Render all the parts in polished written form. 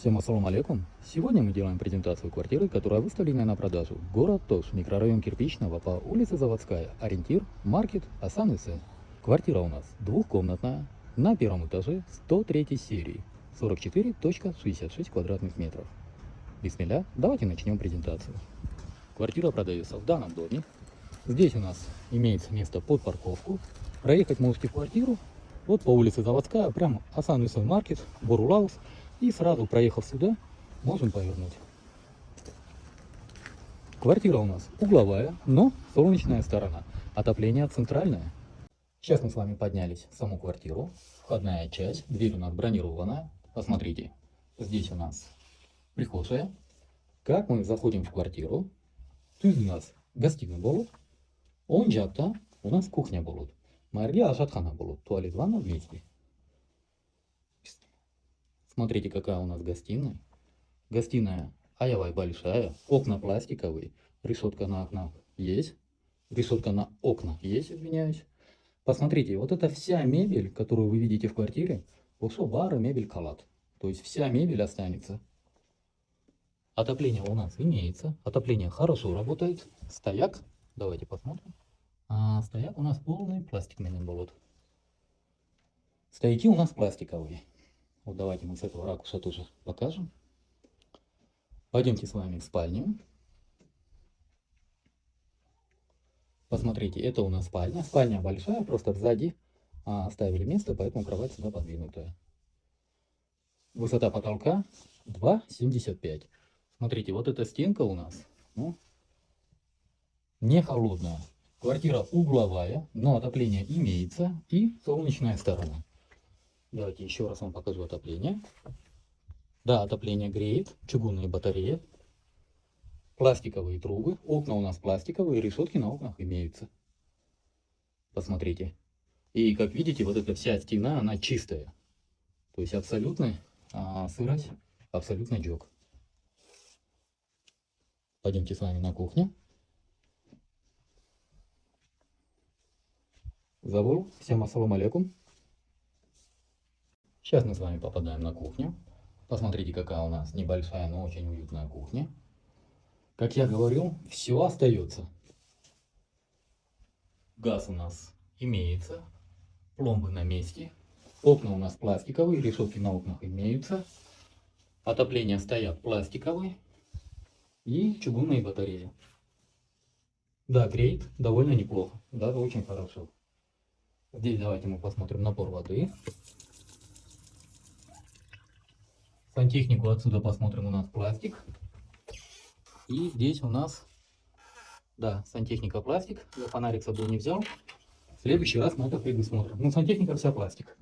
Всем ассаламу алейкум. Сегодня мы делаем презентацию квартиры, которая выставлена на продажу. Город Тош, микрорайон Кирпичного, по улице Заводская. Ориентир, маркет, Асан Исен. Квартира у нас двухкомнатная, на первом этаже, 103 серии, 44,66 квадратных метров. Бисмилля, давайте начнем презентацию. Квартира продается в данном доме. Здесь у нас имеется место под парковку. Проехать можете в квартиру вот по улице Заводская, прямо Асан Исен маркет, Борулаус. И сразу, проехав сюда, можем повернуть. Квартира у нас угловая, но солнечная сторона. Отопление центральное. Сейчас мы с вами поднялись в саму квартиру. Входная часть, дверь у нас бронированная. Посмотрите, здесь у нас прихожая. Как мы заходим в квартиру, тут у нас гостиная будет. Он жакта у нас кухня будет. Мария ашатхана будет. Туалет, ванна вместе. Смотрите, какая у нас гостиная. Гостиная аявая большая, окна пластиковые, решетка на окнах есть, решетка на окнах есть, извиняюсь. Посмотрите, вот эта вся мебель, которую вы видите в квартире, ушел бара, мебель, халат. То есть вся мебель останется. Отопление у нас имеется, отопление хорошо работает. Стояк, давайте посмотрим. Стояк у нас полный пластикный будет. Стояки у нас пластиковые. Вот давайте мы с этого ракурса тоже покажем. Пойдемте с вами в спальню. Посмотрите, это у нас спальня. Спальня большая, просто сзади оставили место, поэтому кровать сюда подвинутая. Высота потолка 2,75. Смотрите, вот эта стенка у нас не холодная. Квартира угловая, но отопление имеется и солнечная сторона. Давайте еще раз вам покажу отопление. Да, отопление греет, чугунные батареи, пластиковые трубы, окна у нас пластиковые, решетки на окнах имеются. Посмотрите. И как видите, вот эта вся стена, она чистая. То есть абсолютно сырость, абсолютно джок. Пойдемте с вами на кухню. Забыл. Всем ассаламу алейкум. Сейчас мы с вами попадаем на кухню. Посмотрите, какая у нас небольшая, но очень уютная кухня. Как я говорил, все остается. Газ у нас имеется. Пломбы на месте. Окна у нас пластиковые, решетки на окнах имеются. Отопления стоят пластиковые. И чугунные батареи. Да, греет довольно неплохо. Даже очень хорошо. Здесь давайте мы посмотрим напор воды. Сантехнику отсюда посмотрим, у нас пластик. И здесь у нас, да, сантехника пластик. Я фонарик с собой не взял. В следующий раз мы это предусмотрим. Ну, сантехника вся пластик.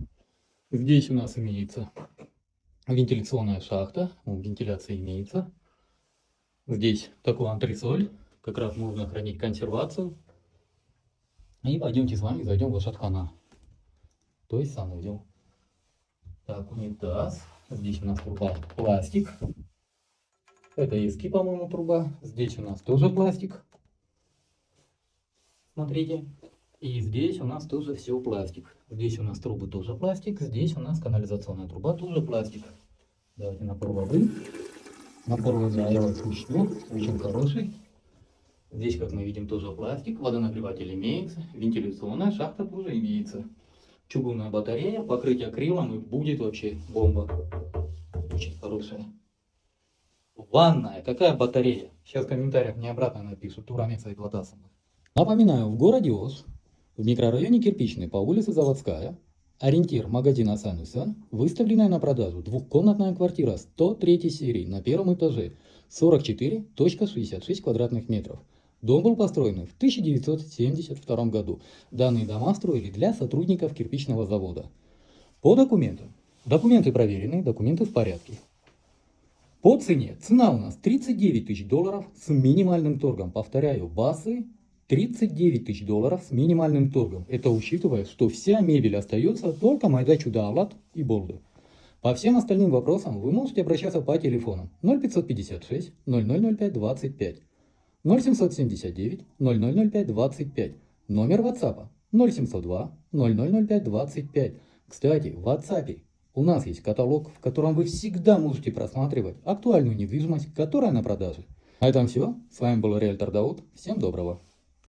Здесь у нас имеется вентиляционная шахта. Вентиляция имеется. Здесь такой антресоль. Как раз можно хранить консервацию. И пойдемте с вами зайдем в ашатхана. То есть санузел. Так, унитаз. Здесь у нас труба пластик. Это иски, по-моему, труба. Здесь у нас тоже пластик. Смотрите. И здесь у нас тоже все пластик. Здесь у нас трубы тоже пластик. Здесь у нас канализационная труба тоже пластик. Давайте напор воды. Напор воды очень хороший. Здесь, как мы видим, тоже пластик. Водонагреватель имеется. Вентиляционная шахта тоже имеется. Чугунная батарея, покрытие акрилом, и будет вообще бомба. Очень хорошая. Ванная. Какая батарея? Сейчас в комментариях мне обратно напишут. Турамеца и Платасова. Напоминаю, в городе Ош, в микрорайоне Кирпичный, по улице Заводская, ориентир магазин Асан Исен, выставленная на продажу двухкомнатная квартира 103 серии на первом этаже, 44,66 квадратных метров. Дом был построен в 1972 году. Данные дома строили для сотрудников кирпичного завода. По документам. Документы проверены, документы в порядке. По цене. Цена у нас 39 тысяч долларов с минимальным торгом. Повторяю, базы 39 тысяч долларов с минимальным торгом. Это учитывая, что вся мебель остается, только майда чуда алат и болды. По всем остальным вопросам вы можете обращаться по телефону 0556 0005 25. 0779 0005 25. Номер WhatsApp 0702 0005 25. Кстати, в WhatsApp У нас есть каталог, в котором вы всегда можете просматривать актуальную недвижимость, которая на продаже. На этом все. С вами был риэлтор Дауд. Всем доброго.